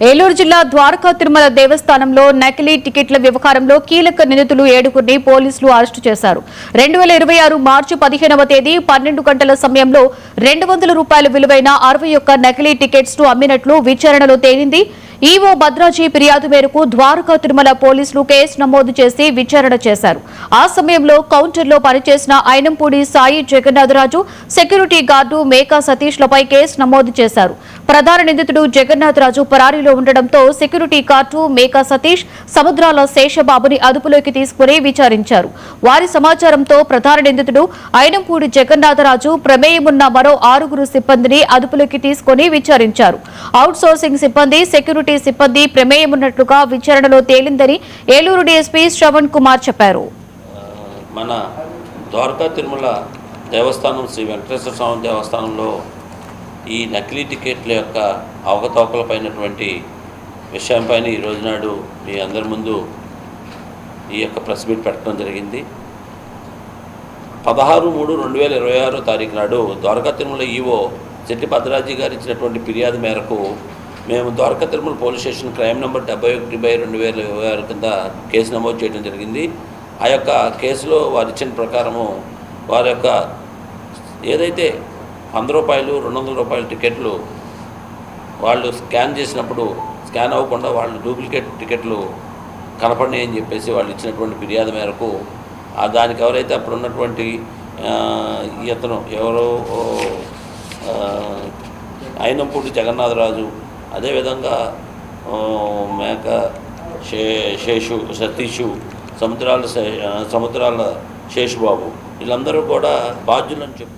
ఏలూరు జిల్లా ద్వారకా తిరుమల దేవస్థానంలో నకిలీ టికెట్ల వ్యవహారంలో కీలక నిందితులు 7గురిని పోలీసులు అరెస్టు చేశారు. 2026 మార్చి 15వ తేదీ 12 గంటల సమయంలో 200 రూపాయల విలువైన 61 నకిలీ టికెట్స్ ను అమ్మినట్లు విచారణలో తేలింది. ఈవో భద్రాజీ ఫిర్యాదు మేరకు ద్వారకా తిరుమల పోలీసులు కేసు నమోదు చేసి విచారణ చేశారు. ఆ సమయంలో కౌంటర్లో పనిచేసిన ఐనంపూడి సాయి జగన్నాథరాజు, సెక్యూరిటీ గార్డు మేకా సతీష్లపై కేసు నమోదు చేశారు. ప్రధాన నిందితుడు జగన్నాథరాజు పరారీలో ఉండడంతో సెక్యూరిటీ గార్డు మేకా సతీష్ సముద్రాల శేషబాబుని అదుపులోకి తీసుకుని విచారించారు. వారి సమాచారంతో ప్రధాన నిందితుడు ఐనంపూడి జగన్నాథరాజు ప్రమేయమున్న మరో 6గురు సిబ్బందిని అదుపులోకి తీసుకుని విచారించారు. అవుట్ సోర్సింగ్ సిబ్బంది, సెక్యూరిటీ సిబ్బంది ప్రమేయమున్నట్లుగా విచారణలో తేలిందని ఏలూరు డీఎస్పీ శ్రవణ్ కుమార్ చెప్పారు. మన ద్వారకా తిరుమల దేవస్థానం శ్రీ వెంకటేశ్వర స్వామి దేవస్థానంలో ఈ నకిలీ టికెట్ల యొక్క అవకతవకలపైనటువంటి విషయంపైన ఈ రోజు నాడు మీ అందరి ముందు ఈ యొక్క ప్రెస్ మీట్ పెట్టడం జరిగింది. 16/3/2026 తారీఖు నాడు ద్వారకా తిరుమల ఈవో చెట్టి భద్రాజీ గారు ఇచ్చినటువంటి ఫిర్యాదు మేరకు మేము Dwaraka Tirumala police station crime number 71/2026 కింద కేసు నమోదు చేయడం జరిగింది. ఆ యొక్క కేసులో వారు ఇచ్చిన ప్రకారము వారి యొక్క ఏదైతే 100 రూపాయలు 200 రూపాయల టికెట్లు వాళ్ళు స్కాన్ చేసినప్పుడు స్కాన్ అవ్వకుండా వాళ్ళు డూప్లికేట్ టికెట్లు కనపడినాయి అని చెప్పేసి వాళ్ళు ఇచ్చినటువంటి ఫిర్యాదు మేరకు దానికి ఎవరైతే అప్పుడు ఉన్నటువంటి ఇతను ఎవరో ఐనంపూడి జగన్నాథరాజు, అదేవిధంగా మేక శేషు సతీషు, సముద్రాల శేషుబాబు వీళ్ళందరూ కూడా బాధ్యులని చెప్పి